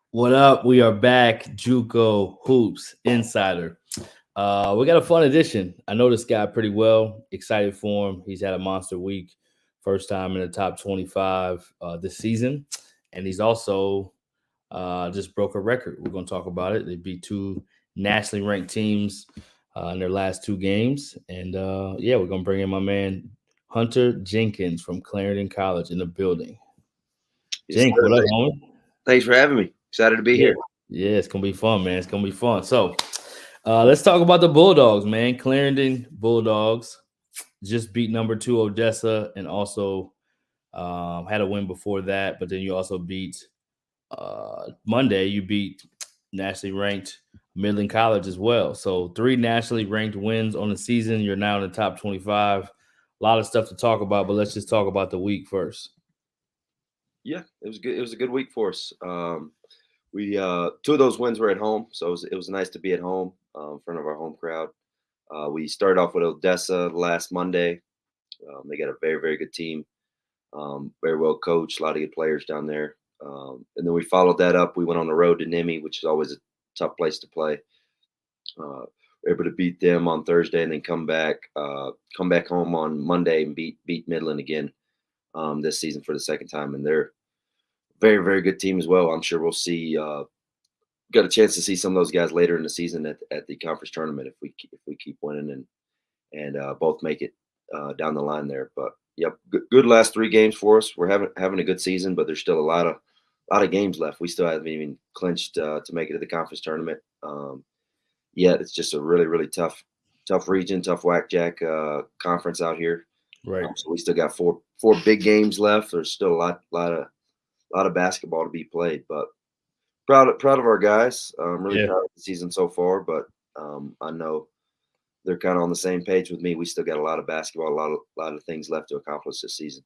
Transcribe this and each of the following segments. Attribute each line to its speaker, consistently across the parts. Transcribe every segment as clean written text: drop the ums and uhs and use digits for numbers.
Speaker 1: What up? We are back. JUCO Hoops Insider. We got a fun edition. I know this guy pretty well. Excited for him. He's had a monster week. First time in the top 25 this season. And he's also just broke a record. We're going to talk about it. They beat two nationally ranked teams in their last two games. And yeah, we're going to bring in my man, Hunter Jenkins from Clarendon College in the building.
Speaker 2: Yes,
Speaker 1: Jink,
Speaker 2: sir.
Speaker 1: what up, homie?
Speaker 2: Thanks for having me. Excited to be here.
Speaker 1: Yeah, it's gonna be fun, man. It's gonna be fun. So let's talk about the Bulldogs, man. Clarendon Bulldogs just beat number 2 Odessa and also had a win before that, but then you also beat Monday, you beat nationally ranked Midland College as well. So 3 nationally ranked wins on the season. You're now in the top 25. A lot of stuff to talk about, but let's just talk about the week first.
Speaker 2: Yeah, it was good. It was a good week for us. We 2 of those wins were at home, so it was nice to be at home in front of our home crowd. We started off with Odessa last Monday. They got a very, very good team, very well coached, a lot of good players down there. And then we followed that up. We went on the road to Nemi, which is always a tough place to play. We're able to beat them on Thursday and then come back home on Monday and beat Midland again this season for the second time. And they're very, very good team as well. I'm sure we'll see. Got a chance to see some of those guys later in the season at the conference tournament if we keep winning and both make it down the line there. But yep, good last 3 games for us. We're having a good season, but there's still a lot of games left. We still haven't even clinched to make it to the conference tournament yet. It's just a really, really tough region, tough whackjack conference out here.
Speaker 1: Right.
Speaker 2: So we still got four big games left. There's still a lot of basketball to be played, but proud of our guys. I'm really proud of the season so far, but I know they're kind of on the same page with me. We still got a lot of basketball, a lot of things left to accomplish this season.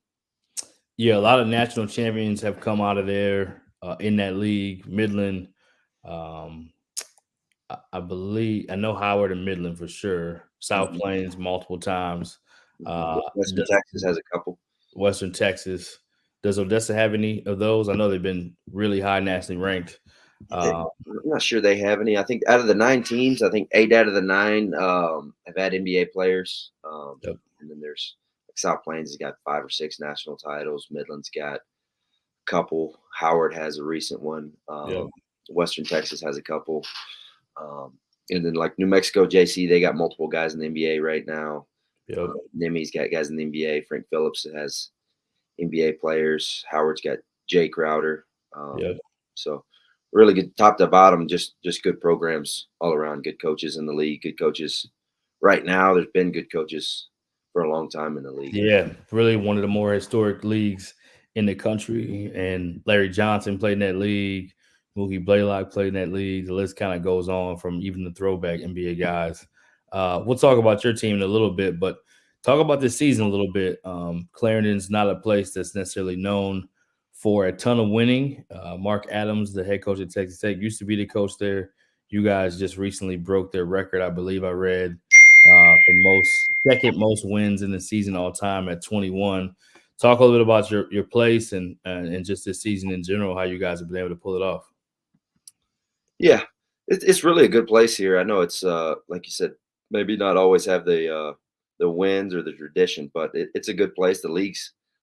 Speaker 1: Yeah, a lot of national champions have come out of there in that league. Midland, I believe, I know Howard and Midland for sure. South Plains multiple times.
Speaker 2: Western Texas has a couple.
Speaker 1: Western Texas. Does Odessa have any of those? I know they've been really high nationally ranked.
Speaker 2: I'm not sure they have any. I think out of the 9 teams, I think 8 out of the 9 have had NBA players.
Speaker 1: Yep.
Speaker 2: And then there's like South Plains has got 5 or 6 national titles. Midland's got a couple. Howard has a recent one.
Speaker 1: Yep.
Speaker 2: Western Texas has a couple. And then like New Mexico JC, they got multiple guys in the NBA right now.
Speaker 1: Yep.
Speaker 2: Nemi's got guys in the NBA. Frank Phillips has NBA players. Howard's got Jay Crowder. So really good top to bottom, just good programs all around. Good coaches in the league. Good coaches right now. There's been good coaches for a long time in the league.
Speaker 1: Yeah, really one of the more historic leagues in the country. And Larry Johnson played in that league. Mookie Blaylock played in that league. The list kind of goes on from even the throwback NBA guys. We'll talk about your team in a little bit, but talk about this season a little bit. Clarendon's not a place that's necessarily known for a ton of winning. Mark Adams, the head coach at Texas Tech, used to be the coach there. You guys just recently broke their record, I believe I read, for second most wins in the season all time at 21. Talk a little bit about your place and just this season in general, how you guys have been able to pull it off.
Speaker 2: Yeah, it's really a good place here. I know it's like you said, maybe not always have the wins or the tradition, but it's a good place. The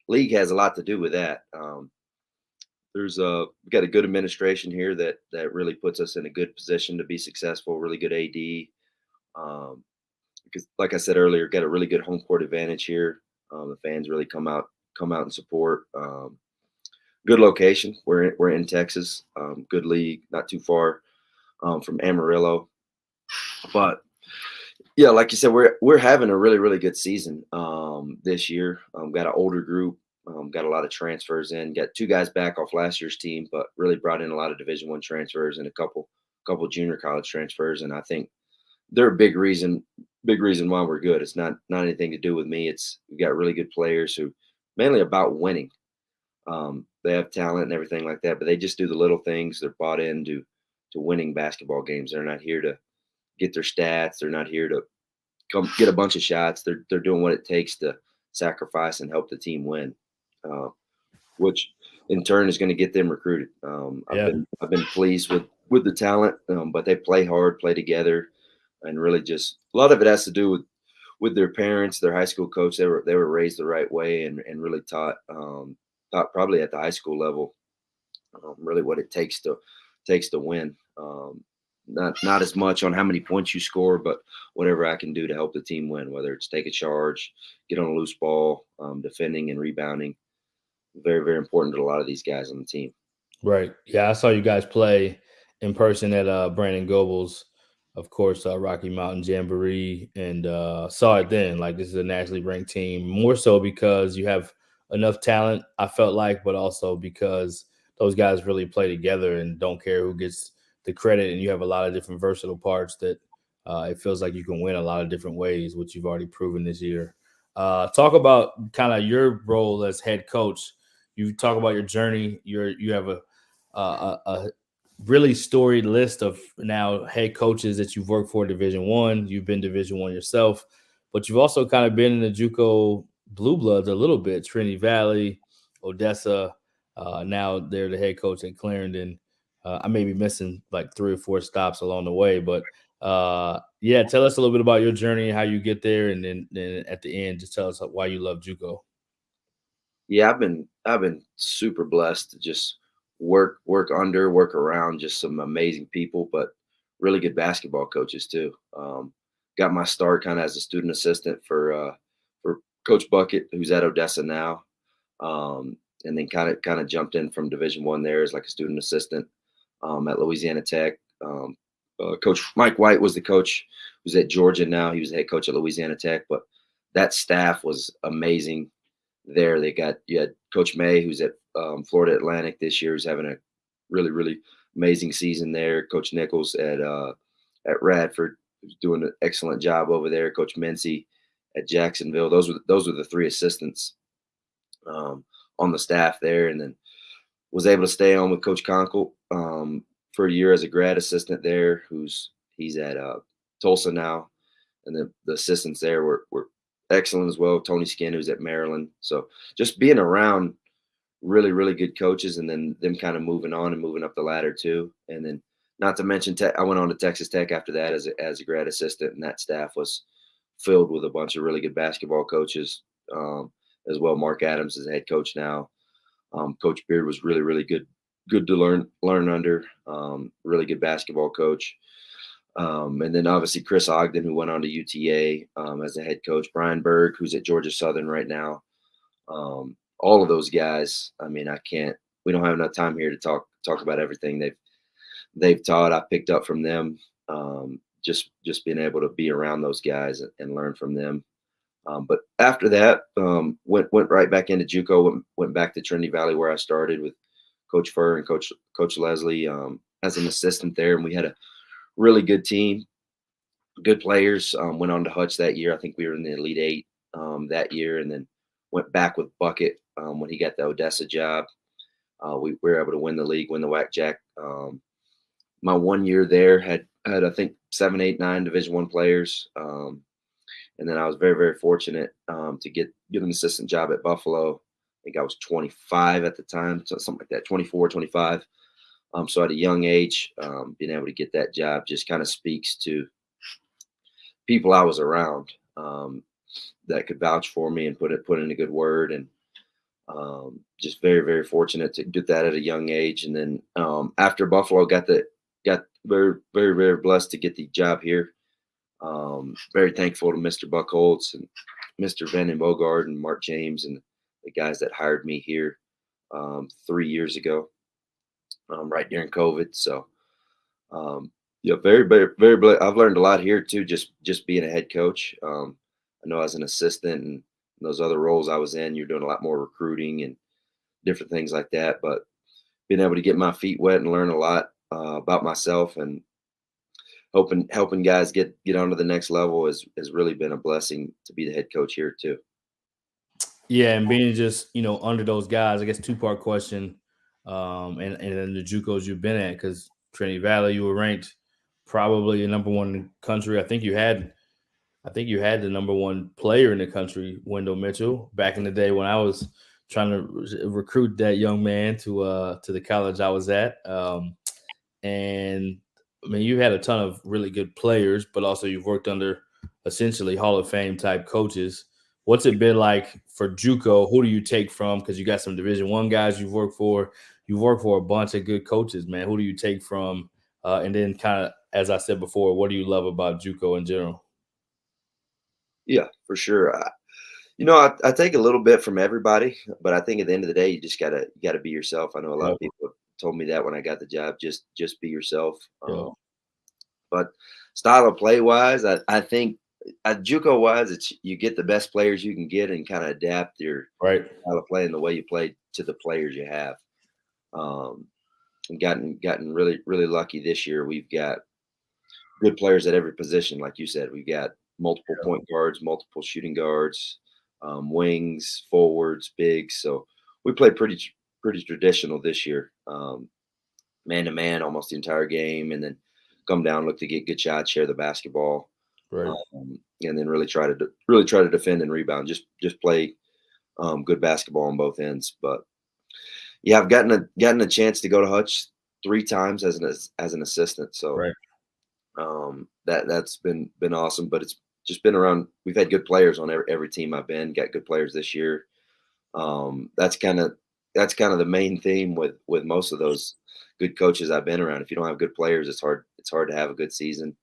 Speaker 2: league has a lot to do with that. We've got a good administration here that really puts us in a good position to be successful. Really good AD. Because like I said earlier, got a really good home court advantage here. The fans really come out and support. Good location. We're in Texas. Good league, not too far from Amarillo. But yeah, like you said, we're having a really, really good season this year. Got an older group. Got a lot of transfers in. Got 2 guys back off last year's team, but really brought in a lot of Division I transfers and a couple junior college transfers. And I think they're a big reason why we're good. It's not anything to do with me. We've got really good players who mainly about winning. They have talent and everything like that, but they just do the little things. They're bought into winning basketball games. They're not here to get their stats. They're not here to come get a bunch of shots. They're doing what it takes to sacrifice and help the team win, uh, which in turn is going to get them recruited.
Speaker 1: Yeah.
Speaker 2: I've been pleased with the talent, but they play hard, play together, and really just a lot of it has to do with their parents, their high school coach. They were raised the right way and really taught probably at the high school level, really what it takes to win. Not as much on how many points you score, but whatever I can do to help the team win, whether it's take a charge, get on a loose ball, defending and rebounding. Very, very important to a lot of these guys on the team.
Speaker 1: Right. Yeah, I saw you guys play in person at Brandon Goebels, of course, Rocky Mountain Jamboree, and saw it then. Like, this is a nationally ranked team, more so because you have enough talent, I felt like, but also because those guys really play together and don't care who gets the credit. And you have a lot of different versatile parts that it feels like you can win a lot of different ways, which you've already proven this year. Talk about kind of your role as head coach. You talk about your journey. You have a really storied list of now head coaches that you've worked for Division One. You've been Division One yourself, but you've also kind of been in the JUCO blue bloods a little bit. Trinity Valley, Odessa. Now they're the head coach at Clarendon. I may be missing like 3 or 4 stops along the way, but yeah, tell us a little bit about your journey and how you get there, and then at the end, just tell us why you love JUCO.
Speaker 2: Yeah, I've been super blessed to just work around just some amazing people, but really good basketball coaches too. Got my start kind of as a student assistant for Coach Bucket, who's at Odessa now, and then kind of jumped in from Division One there as like a student assistant at Louisiana Tech. Coach Mike White was the coach who's at Georgia now. He was the head coach at Louisiana Tech, but that staff was amazing there. You had Coach May, who's at Florida Atlantic this year, who's having a really, really amazing season there. Coach Nichols at Radford, who's doing an excellent job over there. Coach Mincy at Jacksonville. Those were the three assistants um, on the staff there, and then was able to stay on with Coach Conkle for a year as a grad assistant there. He's at Tulsa now, and the assistants there were excellent as well. Tony Skin, who's at Maryland. So just being around really, really good coaches, and then them kind of moving on and moving up the ladder too. And then not to mention, I went on to Texas Tech after that as a grad assistant, and that staff was filled with a bunch of really good basketball coaches as well. Mark Adams is a head coach now. Coach Beard was really, really good to learn under. Really good basketball coach. And then obviously Chris Ogden, who went on to UTA as a head coach. Brian Berg, who's at Georgia Southern right now. All of those guys. I mean, I can't. We don't have enough time here to talk about everything they've taught. I picked up from them. Just being able to be around those guys and learn from them. But after that, went right back into JUCO. Went back to Trinity Valley where I started with Coach Furr and Coach Leslie as an assistant there, and we had a really good team, good players. Went on to Hutch that year. I think we were in the Elite Eight that year, and then went back with Bucket when he got the Odessa job. We were able to win the league, win the WAC Jack. My 1 year there had I think 7, 8, 9 Division One players. And then I was very, very fortunate to get an assistant job at Buffalo. I think I was 25 at the time, so something like that, 24, 25. So at a young age, being able to get that job just kind of speaks to people I was around that could vouch for me and put in a good word. And just very, very fortunate to get that at a young age. And then after Buffalo, got very, very, very blessed to get the job here. Very thankful to Mr. Buckholz and Mr. Van Bogart and Mark James and the guys that hired me here 3 years ago, right during COVID. So, yeah, very, very, very. I've learned a lot here too, just being a head coach. I know as an assistant and those other roles I was in, you're doing a lot more recruiting and different things like that. But being able to get my feet wet and learn a lot about myself and helping guys get on to the next level has really been a blessing to be the head coach here too.
Speaker 1: Yeah, and being just under those guys, I guess 2-part question, and then the JUCOs you've been at, because Trinity Valley, you were ranked probably number one in the country. I think you had I think you had the number one player in the country, Wendell Mitchell, back in the day when I was trying to recruit that young man to the college I was at. And I mean, you had a ton of really good players, but also you've worked under essentially Hall of Fame type coaches. What's it been like for JUCO? Who do you take from? Because you got some Division One guys you've worked for. You've worked for a bunch of good coaches, man. Who do you take from? And then, kind of, as I said before, what do you love about JUCO in general?
Speaker 2: Yeah, for sure. I take a little bit from everybody, but I think at the end of the day, you gotta be yourself. I know a lot
Speaker 1: Yep.
Speaker 2: of people told me that when I got the job. Just be yourself.
Speaker 1: Yep.
Speaker 2: But style of play wise, I think at JUCO wise, it's you get the best players you can get and kind of adapt your
Speaker 1: Right.
Speaker 2: style of play and the way you play to the players you have. Um, and gotten really lucky this year. We've got good players at every position, like you said. We've got multiple point guards, multiple shooting guards, wings, forwards, bigs. So we play pretty traditional this year, man to man almost the entire game, and then come down, look to get good shots, share the basketball,
Speaker 1: Right.
Speaker 2: and then really try to defend and rebound. Just play good basketball on both ends. But yeah, I've gotten a chance to go to Hutch 3 times as an assistant. So
Speaker 1: Right.
Speaker 2: that's been awesome. But it's just been around. We've had good players on every team I've been. Got good players this year. That's kind of the main theme with most of those good coaches I've been around. If you don't have good players, it's hard to have a good season.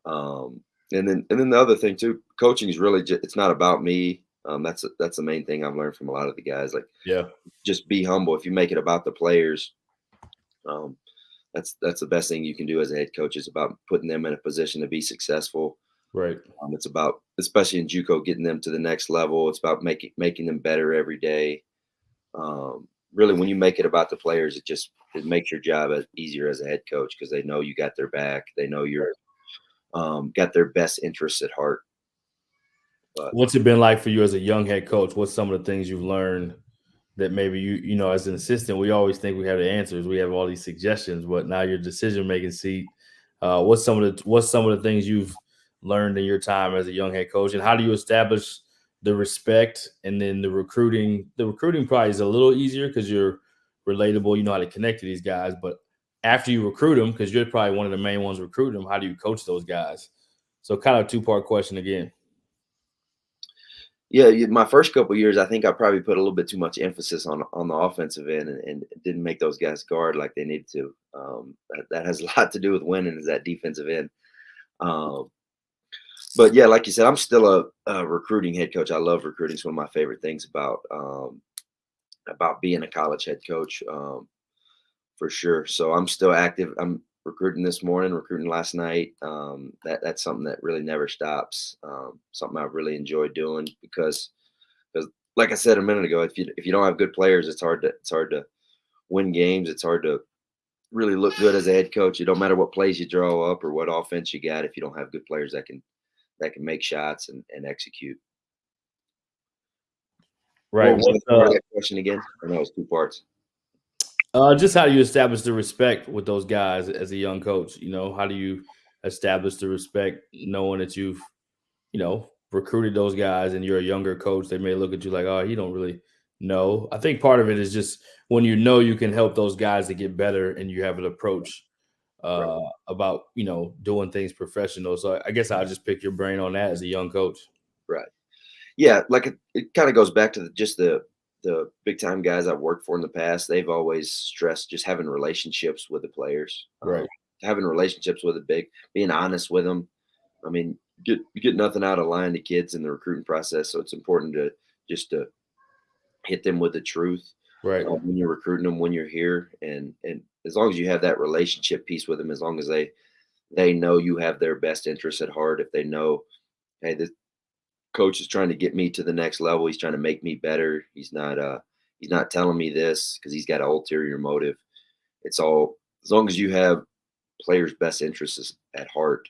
Speaker 2: And then the other thing too, coaching is really it's not about me. That's the main thing I've learned from a lot of the guys. Like,
Speaker 1: Yeah.
Speaker 2: just be humble. If you make it about the players, um, that's the best thing you can do as a head coach. Is about putting them in a position to be successful.
Speaker 1: Right.
Speaker 2: It's about, especially in JUCO, getting them to the next level. It's about making them better every day. Really, when you make it about the players, it makes your job easier as a head coach because they know you got their back. They know you're got their best interests at heart. But
Speaker 1: What's it been like for you as a young head coach? What's some of the things you've learned that maybe as an assistant, we always think we have the answers. We have all these suggestions, but now your decision making seat. What's some of the things you've learned in your time as a young head coach, and how do you establish the respect and then the recruiting? The recruiting probably is a little easier because you're relatable. You know how to connect to these guys, but after you recruit them, because you're probably one of the main ones recruiting them, how do you coach those guys? So, kind of two-part question again.
Speaker 2: yeah, my first couple of years, I think I probably put a little bit too much emphasis on the offensive end and didn't make those guys guard like they needed to. That has a lot to do with winning, is that defensive end. Um, but yeah, like you said, I'm still a recruiting head coach. I love recruiting. It's one of my favorite things about being a college head coach, for sure. So I'm still active. I'm recruiting this morning, recruiting last night. That's something that really never stops. Something I really enjoy doing because like I said a minute ago, if you don't have good players, it's hard to win games. It's hard to really look good as a head coach. It don't matter what plays you draw up or what offense you got if you don't have good players that can make shots and execute. What
Speaker 1: Right.
Speaker 2: was the part of that question again? I know it was 2 parts.
Speaker 1: Just how do you establish the respect with those guys as a young coach? How do you establish the respect knowing that you've, recruited those guys and you're a younger coach? They may look at you like, oh, he don't really know. I think part of it is just when you can help those guys to get better and you have an approach
Speaker 2: Right.
Speaker 1: about, doing things professional. So I guess I'll just pick your brain on that as a young coach.
Speaker 2: Right. Yeah, like it kind of goes back to the big time guys I've worked for in the past. They've always stressed just having relationships with the players,
Speaker 1: Right.
Speaker 2: having relationships with the being honest with them. I mean, you get nothing out of lying to kids in the recruiting process, so it's important to hit them with the truth
Speaker 1: Right.
Speaker 2: when you're recruiting them, when you're here, and as long as you have that relationship piece with them, as long as they know you have their best interests at heart, if they know, hey, this coach is trying to get me to the next level. He's trying to make me better. He's not telling me this because he's got an ulterior motive. It's all as long as you have players' best interests at heart.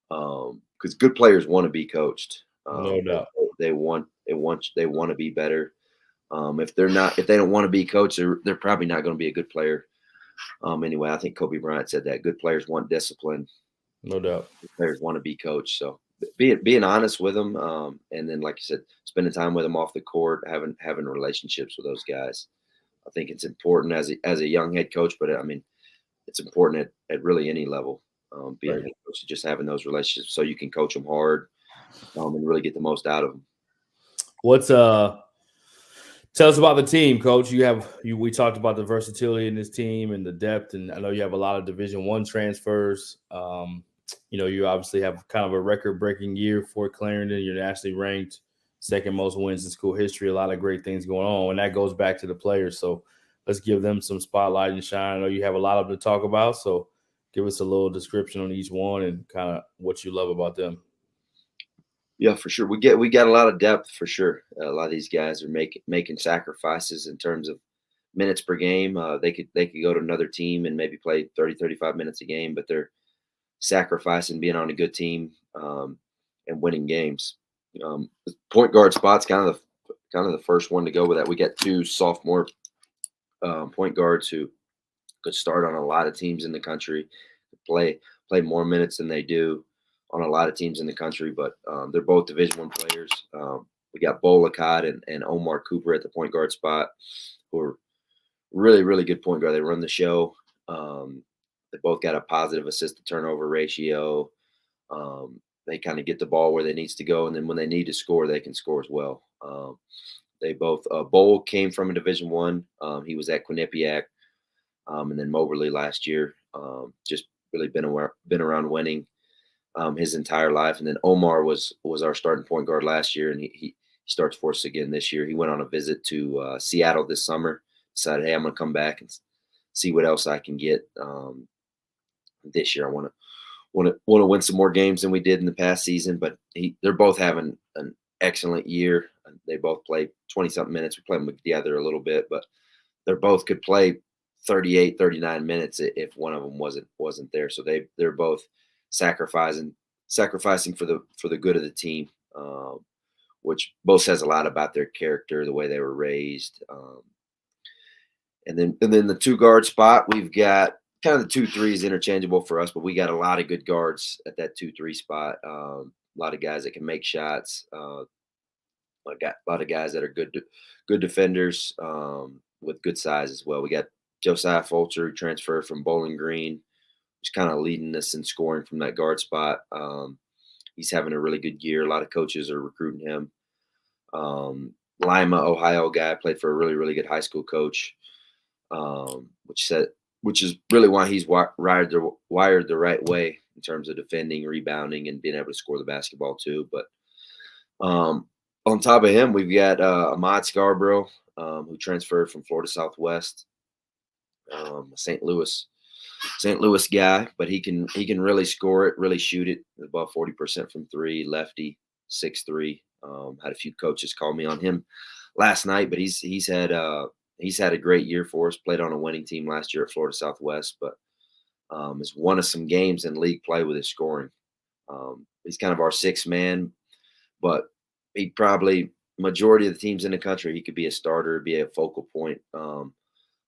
Speaker 2: Because good players want to be coached.
Speaker 1: No doubt.
Speaker 2: They want to be better. If they don't want to be coached, they're probably not going to be a good player. Anyway, I think Kobe Bryant said that good players want discipline.
Speaker 1: No doubt.
Speaker 2: Good players want to be coached. So being honest with them, and then, like you said, spending time with them off the court, having relationships with those guys. I think it's important as a young head coach, but I mean, it's important at really any level. Being a
Speaker 1: Right.
Speaker 2: head coach, just having those relationships so you can coach them hard, and really get the most out of them.
Speaker 1: What's tell us about the team, Coach. We talked about the versatility in this team and the depth, and I know you have a lot of Division I transfers. You obviously have kind of a record-breaking year for Clarendon. You're nationally ranked, second most wins in school history. A lot of great things going on, and that goes back to the players. So let's give them some spotlight and shine. I know you have a lot of them to talk about, so give us a little description on each one and kind of what you love about them.
Speaker 2: Yeah, for sure. We got a lot of depth for sure. A lot of these guys are making sacrifices in terms of minutes per game. They could go to another team and maybe play 30, 35 minutes a game, but they're sacrificing being on a good team, and winning games. The point guard spot's kind of the first one to go with that. We got two sophomore point guards who could start on a lot of teams in the country, play more minutes than they do on a lot of teams in the country, but they're both Division I players. We got Bo Lacotte and Omar Cooper at the point guard spot, who are really, really good point guard. They run the show. They both got a positive assist to turnover ratio. They kind of get the ball where they needs to go, and then when they need to score, they can score as well. They both Bowl came from a Division I. He was at Quinnipiac, and then Moberly last year. Just really been around winning his entire life. And then Omar was our starting point guard last year, and he starts for us again this year. He went on a visit to Seattle this summer. Decided, hey, I'm going to come back and see what else I can get this year. I want to win some more games than we did in the past season. But they're both having an excellent year. They both play 20-something minutes. We play them together a little bit, but they both could play 38, 39 minutes if one of them wasn't there. So they're both sacrificing for the good of the team, which both says a lot about their character, the way they were raised. And then the two guard spot, we've got kind of the 2-3 interchangeable for us, but we got a lot of good guards at that 2-3 spot. A lot of guys that can make shots. Got a lot of guys that are good defenders, with good size as well. We got Josiah Fulcher, who transferred from Bowling Green, who's kind of leading us in scoring from that guard spot. He's having a really good year. A lot of coaches are recruiting him. Lima, Ohio guy, played for a really, really good high school coach, which is really why he's wired the right way in terms of defending, rebounding, and being able to score the basketball too. But on top of him, we've got Ahmad Scarborough, who transferred from Florida Southwest, a St. Louis guy, but he can really score it, really shoot it, above 40% from three, lefty, 6'3". Had a few coaches call me on him last night, but he's had a great year for us. Played on a winning team last year at Florida Southwest, but has won us some games in league play with his scoring. He's kind of our sixth man, but he probably majority of the teams in the country, he could be a starter, be a focal point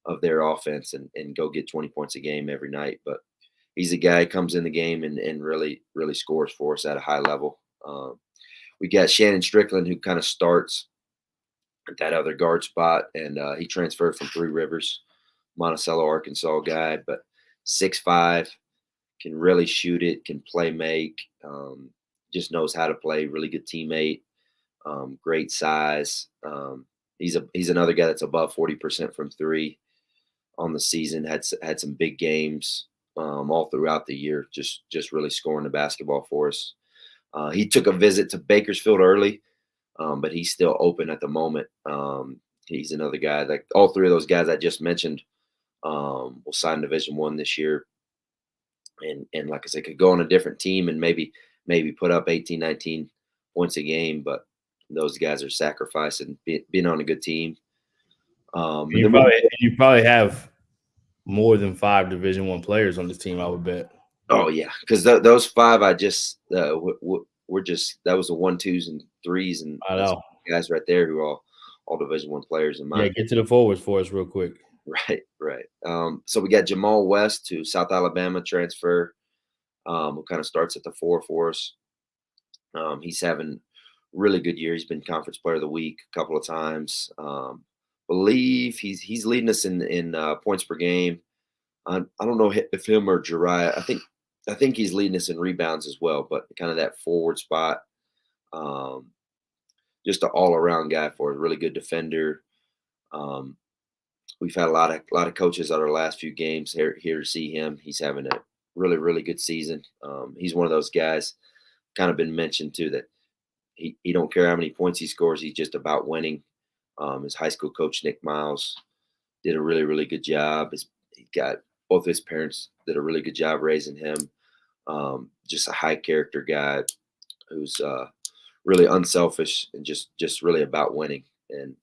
Speaker 2: of their offense and go get 20 points a game every night. But he's a guy who comes in the game and really, really scores for us at a high level. We got Shannon Strickland, who kind of starts at that other guard spot, and he transferred from Three Rivers, Monticello, Arkansas guy, but 6'5", can really shoot it, can play make, just knows how to play, really good teammate, great size. He's another guy that's above 40% from three on the season. Had some big games all throughout the year. Just really scoring the basketball for us. He took a visit to Bakersfield early, but he's still open at the moment. He's another guy that all three of those guys I just mentioned will sign Division I this year. And like I said, could go on a different team and maybe put up 18, 19 points a game, but those guys are sacrificing being on a good team.
Speaker 1: You probably have more than 5 Division I players on this team, I would bet.
Speaker 2: Oh yeah, because those 5 I just we're just that was the 1, 2s, and 3s, and
Speaker 1: I know
Speaker 2: guys right there who are all Division I players in my
Speaker 1: get to the forwards for us real quick.
Speaker 2: Right. So we got Jamal West, to South Alabama transfer, who kind of starts at the 4 for us. He's having really good year. He's been conference player of the week a couple of times. Believe he's leading us in points per game. I don't know if him or Jariah. I think he's leading us in rebounds as well, but kind of that forward spot. Um, just an all around guy for us. Really good defender. Um, we've had a lot of coaches at our last few games here to see him. He's having a really good season. He's one of those guys. Kind of been mentioned too that he don't care how many points he scores. He's just about winning. His high school coach Nick Miles did a really good job. He got both his parents did a really good job raising him. Just a high character guy who's really unselfish and just really about winning. And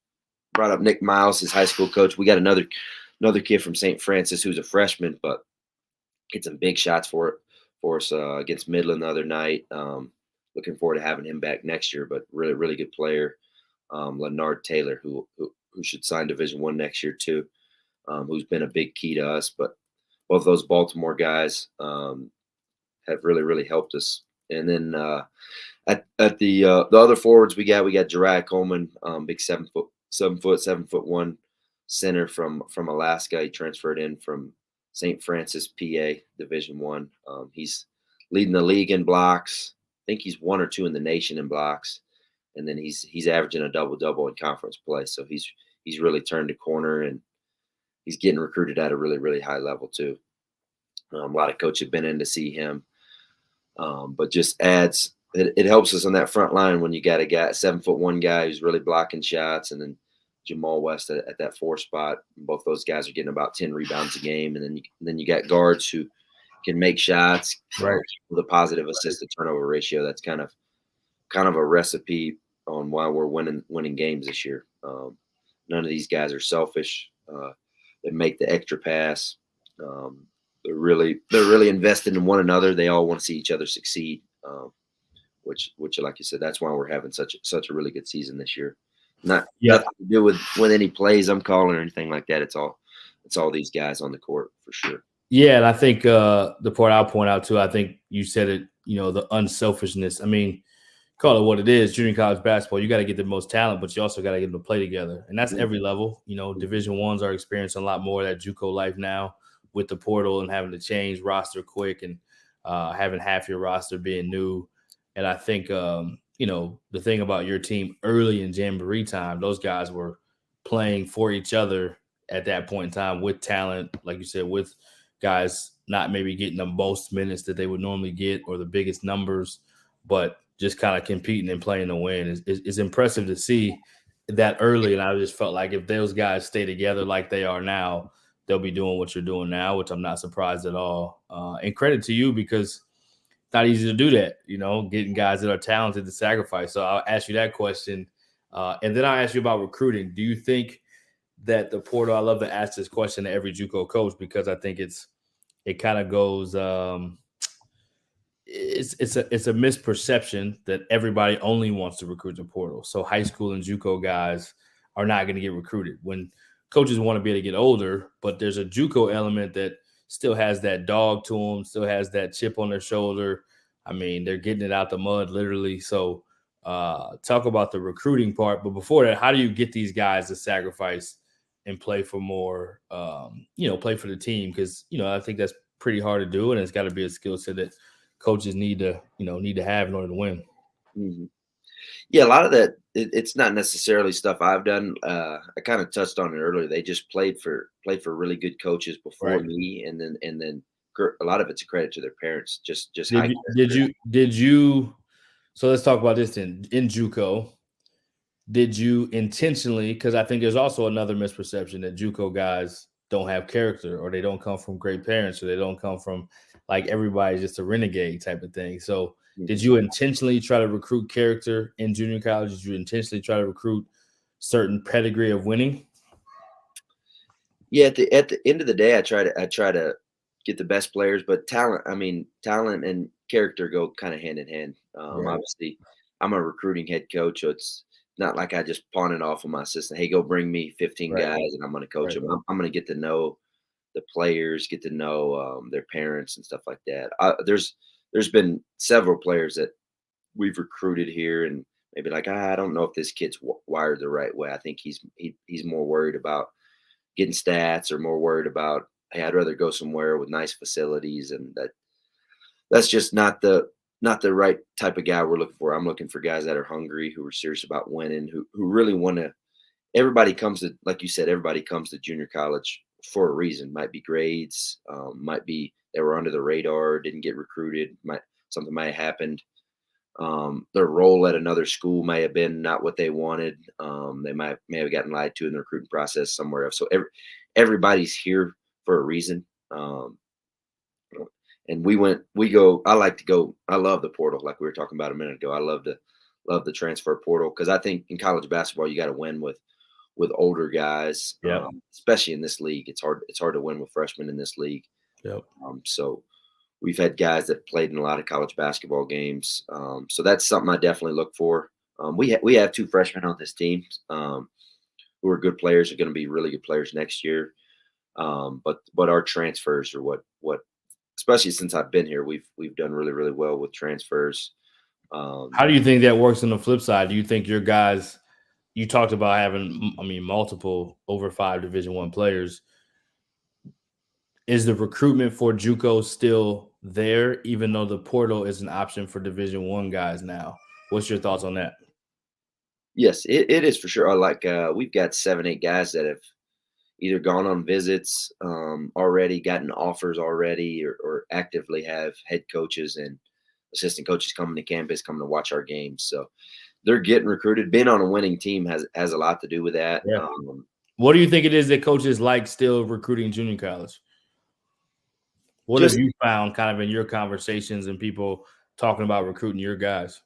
Speaker 2: brought up Nick Miles, his high school coach. We got another kid from St. Francis who's a freshman, but hit some big shots for us against Midland the other night. Looking forward to having him back next year, but really good player. Leonard Taylor, who should sign Division One next year too, who's been a big key to us. But both those Baltimore guys have really helped us. And then at the other forwards we got Jariah Coleman, big 7'1" center from Alaska. He transferred in from St. Francis, PA, Division One. He's leading the league in blocks. I think he's 1 or 2 in the nation in blocks, and then he's averaging a double in conference play. So he's really turned a corner, and he's getting recruited at a really high level too. A lot of coaches have been in to see him, but just adds. It helps us on that front line when you got a guy, 7'1" guy who's really blocking shots, and then Jamal West at that 4 spot. Both those guys are getting about 10 rebounds a game, and then you got guards who can make shots,
Speaker 1: Right.
Speaker 2: with a positive assist to turnover ratio. That's kind of a recipe on why we're winning games this year. None of these guys are selfish. They make the extra pass. They're really invested in one another. They all want to see each other succeed. Which, like you said, that's why we're having such a really good season this year. Nothing to do with any plays I'm calling or anything like that. It's all these guys on the court for sure.
Speaker 1: Yeah, and I think the part I'll point out too, I think you said it, the unselfishness. I mean, call it what it is, junior college basketball, you got to get the most talent, but you also got to get them to play together. And that's every level. Division Ones are experiencing a lot more of that JUCO life now with the portal and having to change roster quick and having half your roster being new. And I think, the thing about your team early in Jamboree time, those guys were playing for each other at that point in time with talent, like you said, with guys not maybe getting the most minutes that they would normally get or the biggest numbers, but just kind of competing and playing to win is impressive to see that early. And I just felt like if those guys stay together like they are now, they'll be doing what you're doing now, which I'm not surprised at all. And credit to you because it's not easy to do that, getting guys that are talented to sacrifice. So I'll ask you that question. And then I'll ask you about recruiting. Do you think that the portal, I love to ask this question to every JUCO coach because I think it kind of goes, it's a misperception that everybody only wants to recruit the portal. So high school and JUCO guys are not going to get recruited when coaches want to be able to get older, but there's a JUCO element that still has that dog to them, still has that chip on their shoulder. I mean, they're getting it out the mud, literally. So talk about the recruiting part. But before that, how do you get these guys to sacrifice and play for more, play for the team? Because, I think that's pretty hard to do, and it's got to be a skill set that coaches need to have in order to win.
Speaker 2: Mm-hmm. Yeah, a lot of that, it's not necessarily stuff I've done. I kind of touched on it earlier. They just played for really good coaches before me, and then a lot of it's a credit to their parents. Just
Speaker 1: did you? So let's talk about this then. In JUCO, did you intentionally? Because I think there's also another misperception that JUCO guys don't have character, or they don't come from great parents, or they don't come from like everybody's just a renegade type of thing. So did you intentionally try to recruit character in junior college? Did you intentionally try to recruit certain pedigree of winning?
Speaker 2: Yeah, at the end of the day, I try to get the best players, but talent and character go kind of hand in hand. Obviously, I'm a recruiting head coach, so it's not like I just pawn it off on my assistant. Hey, go bring me 15 guys, and I'm going to coach them. I'm going to get to know the players, get to know their parents and stuff like that. There's been several players that we've recruited here, and maybe like, I don't know if this kid's wired the right way. I think he's more worried about getting stats, or more worried about, hey, I'd rather go somewhere with nice facilities, and that's just not the right type of guy we're looking for. I'm looking for guys that are hungry, who are serious about winning, who really want to. Everybody comes to, like you said, everybody comes to junior college for a reason. Might be grades, might be they were under the radar, didn't get recruited, something might have happened. Their role at another school may have been not what they wanted. They may have gotten lied to in the recruiting process somewhere else. So everybody's here for a reason. And we go. I like to go. I love the portal, like we were talking about a minute ago. I love the transfer portal, because I think in college basketball you got to win with older guys,
Speaker 1: Yeah.
Speaker 2: especially in this league. It's hard to win with freshmen in this league.
Speaker 1: Yep.
Speaker 2: So we've had guys that played in a lot of college basketball games. So that's something I definitely look for. We have 2 freshmen on this team who are good players, are going to be really good players next year. But our transfers are what especially since I've been here, we've done really, really well with transfers.
Speaker 1: How do you think that works on the flip side? Do you think your guys, you talked about having, multiple over 5 Division I players. Is the recruitment for JUCO still there, even though the portal is an option for Division I guys now? What's your thoughts on that?
Speaker 2: Yes, it is for sure. We've got 7, 8 guys that have either gone on visits already, gotten offers already, or actively have head coaches and assistant coaches coming to campus, coming to watch our games. So they're getting recruited. Being on a winning team has a lot to do with that.
Speaker 1: Yeah. What do you think it is that coaches like still recruiting junior college? What have you found kind of in your conversations and people talking about recruiting your guys?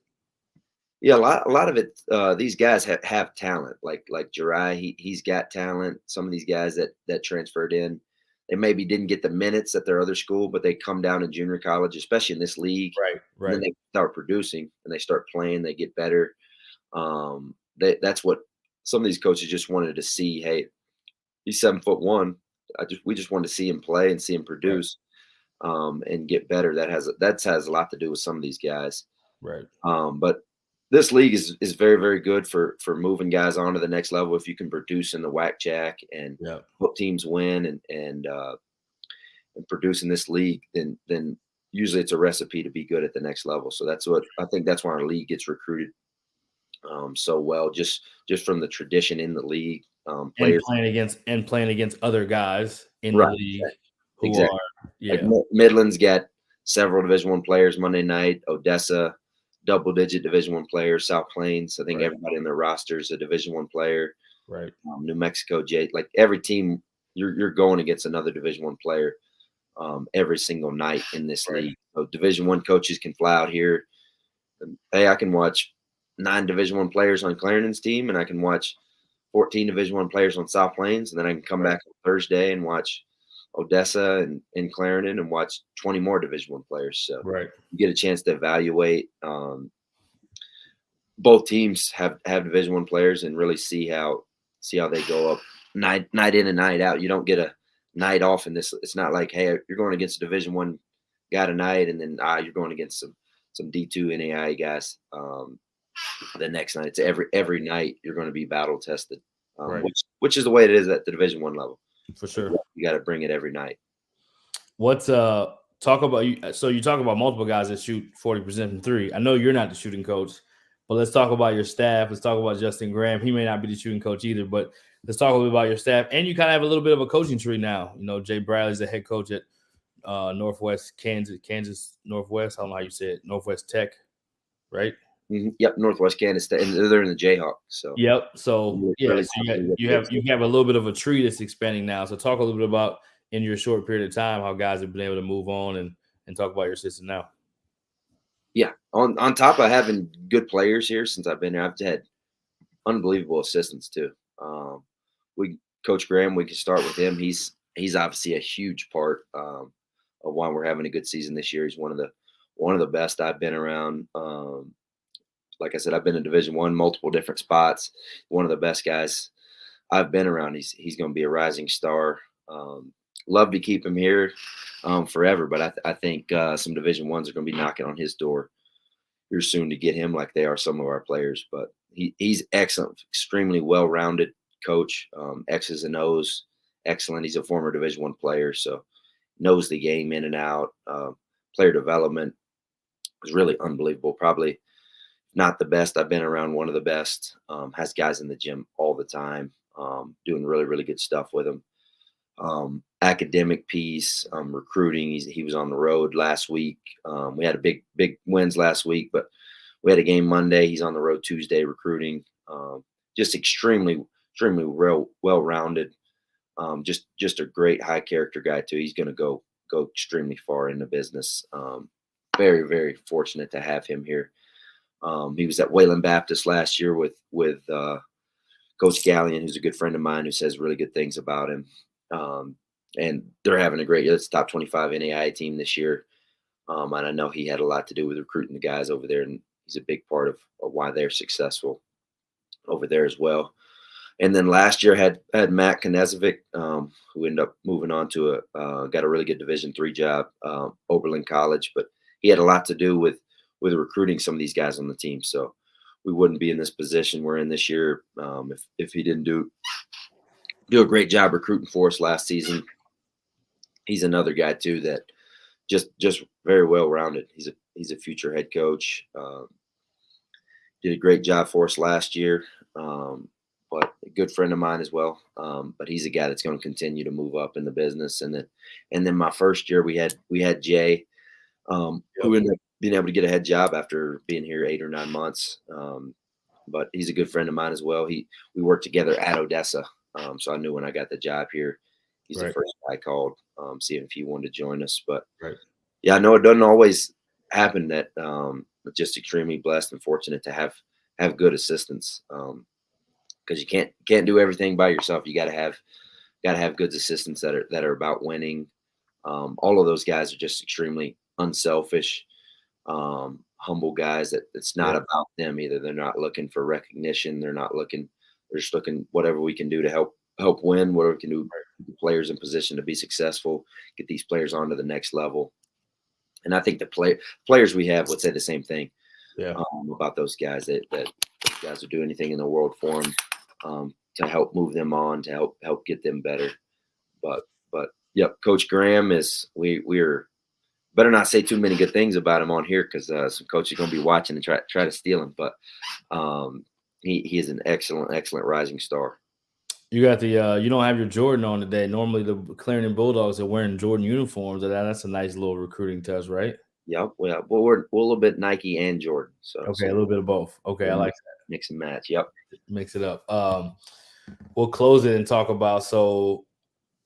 Speaker 2: Yeah, a lot of it. These guys have talent. Like Jirai, he's got talent. Some of these guys that transferred in, they maybe didn't get the minutes at their other school, but they come down in junior college, especially in this league.
Speaker 1: Right.
Speaker 2: And then they start producing, and they start playing. They get better. That's what some of these coaches just wanted to see. Hey, he's 7'1". We just wanted to see him play and see him produce, and get better. That has a lot to do with some of these guys.
Speaker 1: Right.
Speaker 2: But this league is very, very good for moving guys on to the next level. If you can produce in the whack jack and help teams win and produce in this league, then usually it's a recipe to be good at the next level. So that's why our league gets recruited so well, just from the tradition in the league. Players
Speaker 1: and playing against other guys in the league who are
Speaker 2: like Midland's got several Division I players Monday night. Odessa, double-digit Division I players. South Plains, I think everybody in their roster is a Division I player.
Speaker 1: Right.
Speaker 2: New Mexico, like every team, you're going against another Division I player every single night in this league. So Division I coaches can fly out here. And, hey, I can watch 9 Division I players on Clarendon's team, and I can watch 14 Division I players on South Plains, and then I can come back on Thursday and watch Odessa and Clarendon and watch 20 more Division I players. So you get a chance to evaluate. Both teams have Division I players and really see how they go up night in and night out. You don't get a night off in this. It's not like, hey, you're going against a Division I guy tonight, and then you're going against some D2 NAI guys the next night. It's every night you're going to be battle tested, which is the way it is at the Division I level.
Speaker 1: For sure.
Speaker 2: You got to bring it every night.
Speaker 1: What's talk about you? So you talk about multiple guys that shoot 40% from 3. I know you're not the shooting coach, but let's talk about your staff. Let's talk about Justin Graham. He may not be the shooting coach either, but let's talk a little bit about your staff. And you kind of have a little bit of a coaching tree now. You know, Jay Bradley's the head coach at Northwest Kansas Northwest. I don't know how you say it. Northwest Tech, right?
Speaker 2: Mm-hmm. Yep, Northwest Kansas, and they're in the Jayhawk. So
Speaker 1: so you have a little bit of a tree that's expanding now. So talk a little bit about in your short period of time how guys have been able to move on and talk about your system now.
Speaker 2: Yeah, on top of having good players here since I've been here, I've had unbelievable assistants too. Coach Graham, we can start with him. He's obviously a huge part of why we're having a good season this year. He's one of the best I've been around. Like I said, I've been in Division I, multiple different spots. One of the best guys I've been around. He's going to be a rising star. Love to keep him here forever, but I think some Division I's are going to be knocking on his door you're soon to get him like they are some of our players. But he's excellent, extremely well-rounded coach, X's and O's, excellent. He's a former Division I player, so knows the game in and out. Player development is really unbelievable. Probably not the best. I've been around one of the best. Has guys in the gym all the time, doing really, really good stuff with them. Academic piece, recruiting. He was on the road last week. We had a big wins last week, but we had a game Monday. He's on the road Tuesday recruiting. Just extremely well-rounded. Just a great high character guy too. He's going to go extremely far in the business. Very, very fortunate to have him here. He was at Wayland Baptist last year with Coach Gallion, who's a good friend of mine, who says really good things about him. And they're having a great year. It's top 25 NAIA team this year. And I know he had a lot to do with recruiting the guys over there, and he's a big part of why they're successful over there as well. And then last year had Matt Knezovic, who ended up moving on to got a really good Division III job, Oberlin College, but he had a lot to do with recruiting some of these guys on the team. So we wouldn't be in this position we're in this year if he didn't do a great job recruiting for us last season. He's another guy too that just very well rounded. He's a future head coach. Did a great job for us last year, but a good friend of mine as well. But he's a guy that's going to continue to move up in the business. And then my first year we had Jay, who ended up being able to get a head job after being here 8 or 9 months. But he's a good friend of mine as well. We worked together at Odessa. So I knew when I got the job here, he's the first guy I called, seeing if he wanted to join us. But yeah, I know it doesn't always happen that, but just extremely blessed and fortunate to have good assistants. Because you can't do everything by yourself. You got to have good assistants that are about winning. All of those guys are just extremely unselfish, humble guys. It's not about them either. They're not looking for recognition. They're just looking whatever we can do to help win. Whatever we can do, get the players in position to be successful. Get these players on to the next level. And I think the players we have would say the same thing about those guys. That those guys would do anything in the world for them to help move them on, to help get them better. But yep, Coach Graham is we're better not say too many good things about him on here because some coaches are going to be watching and try to steal him. But he is an excellent rising star.
Speaker 1: You got the you don't have your Jordan on today. Normally the Clarendon Bulldogs are wearing Jordan uniforms, and that's a nice little recruiting touch, right?
Speaker 2: Yep. Well, we're a little bit Nike and Jordan. So
Speaker 1: okay, a little bit of both. Okay, I like that.
Speaker 2: Mix and match. Yep.
Speaker 1: Mix it up. We'll close it and talk about. So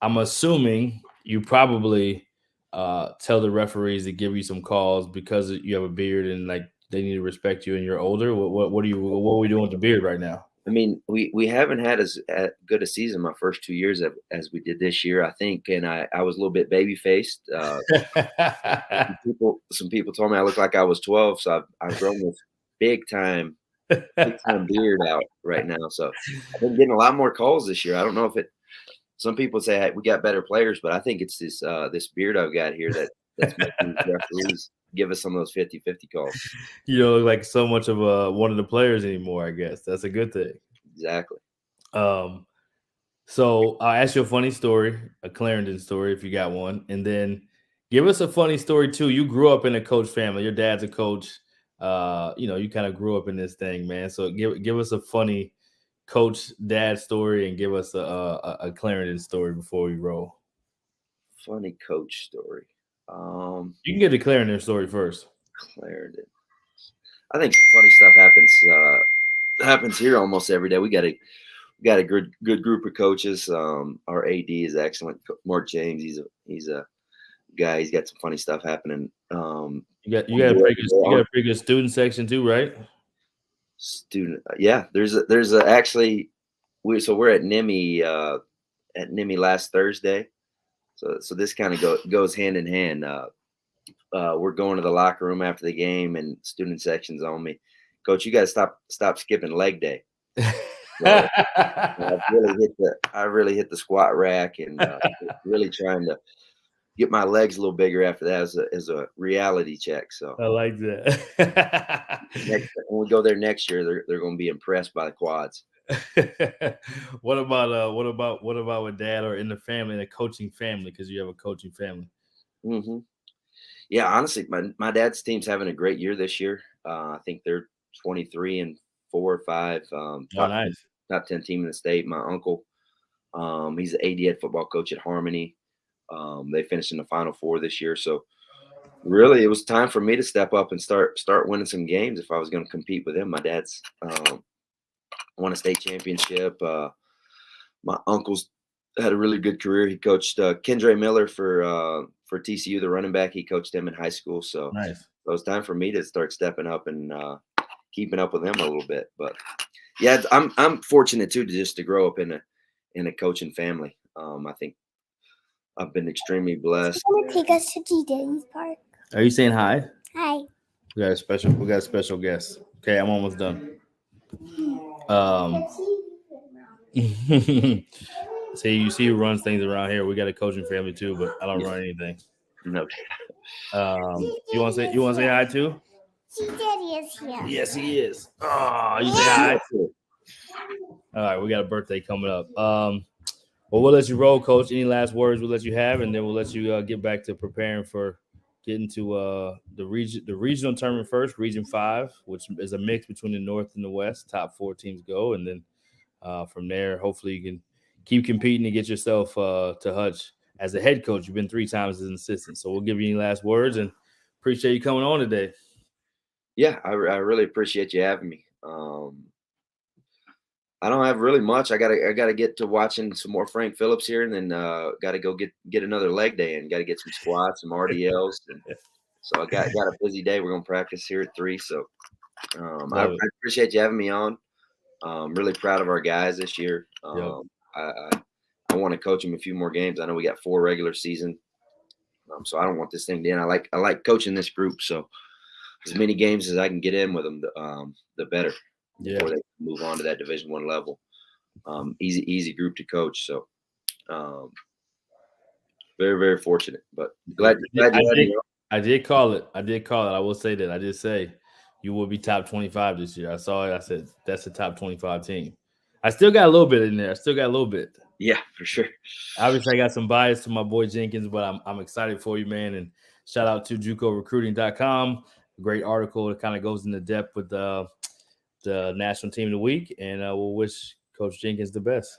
Speaker 1: I'm assuming you probably tell the referees to give you some calls because you have a beard and like they need to respect you and you're older. What are we doing with the beard right now?
Speaker 2: I mean, we haven't had as good a season my first 2 years as we did this year, I think. And I was a little bit baby faced. Some people told me I look like I was 12. So I've grown this big time beard out right now. So I've been getting a lot more calls this year. I don't know if some people say hey, we got better players, but I think it's this beard I've got here that's making referees give us some of those 50-50 calls.
Speaker 1: You don't look like so much of one of the players anymore, I guess. That's a good thing.
Speaker 2: Exactly.
Speaker 1: So I'll ask you a funny story, a Clarendon story if you got one, and then give us a funny story too. You grew up in a coach family. Your dad's a coach. You kind of grew up in this thing, man. So give us a funny coach dad story and give us a Clarendon story before we roll.
Speaker 2: Funny coach story.
Speaker 1: You can get the Clarendon story first.
Speaker 2: Clarendon. I think some funny stuff happens here almost every day. We got a good group of coaches. Our AD is excellent. Mark James, he's a guy. He's got some funny stuff happening. You
Speaker 1: got a pretty good student section too, right?
Speaker 2: Student, yeah. There's actually we're at NIMI last Thursday. So this kind of goes hand in hand. We're going to the locker room after the game, and student section's on me. Coach, you got to stop skipping leg day. So, I really hit the squat rack and really trying to get my legs a little bigger after that as a reality check. So
Speaker 1: I like that.
Speaker 2: when we go there next year, they're going to be impressed by the quads.
Speaker 1: What about with dad or in the family, in a coaching family? Because you have a coaching family.
Speaker 2: Hmm. Yeah, honestly, my dad's team's having a great year this year. I think they're 23-4 or 5,
Speaker 1: Oh, nice.
Speaker 2: top 10 team in the state. My uncle, he's the AD head football coach at Harmony. They finished in the Final Four this year, so really it was time for me to step up and start winning some games if I was going to compete with him. My dad's won a state championship. My uncle's had a really good career. He coached Kendra Miller for TCU, the running back. He coached him in high school, so
Speaker 1: Nice.
Speaker 2: it was time for me to start stepping up and keeping up with him a little bit. But yeah, I'm fortunate too to grow up in a coaching family. I think I've been extremely blessed.
Speaker 3: Want to take us to G Daddy's Park?
Speaker 1: Are you saying hi?
Speaker 3: Hi.
Speaker 1: We got a special guest. Okay, I'm almost done. See, you see who runs things around here. We got a coaching family too, but I don't run anything.
Speaker 2: No.
Speaker 1: You want to say hi too?
Speaker 3: G Daddy is here.
Speaker 1: Yes, he is. Oh, you say hi. All right, we got a birthday coming up. Well, we'll let you roll, Coach. Any last words we'll let you have, and then we'll let you get back to preparing for getting to the regional tournament first, Region 5, which is a mix between the North and the West. Top 4 teams go, and then from there, hopefully you can keep competing and get yourself to Hutch as a head coach. You've been 3 times as an assistant, so we'll give you any last words and appreciate you coming on today.
Speaker 2: Yeah, I really appreciate you having me. I don't have really much. I gotta get to watching some more Frank Phillips here, and then gotta go get another leg day and gotta get some squats, some RDLs. And so I got a busy day. We're gonna practice here at 3. So I appreciate you having me on. Really proud of our guys this year. I want to coach them a few more games. I know we got 4 regular season, so I don't want this thing to end. I like coaching this group. So as many games as I can get in with them, the better.
Speaker 1: Yeah.
Speaker 2: Before they move on to that Division I level. Easy group to coach. So very, very fortunate. But glad you had me.
Speaker 1: I did call it. I will say that. I did say you will be top 25 this year. I saw it. I said that's a top 25 team. I still got a little bit in there.
Speaker 2: Yeah, for sure.
Speaker 1: Obviously, I got some bias to my boy Jenkins, but I'm excited for you, man. And shout out to JUCOrecruiting.com. Great article. It kind of goes into depth with the national team of the week, and we'll wish Coach Jenkins the best.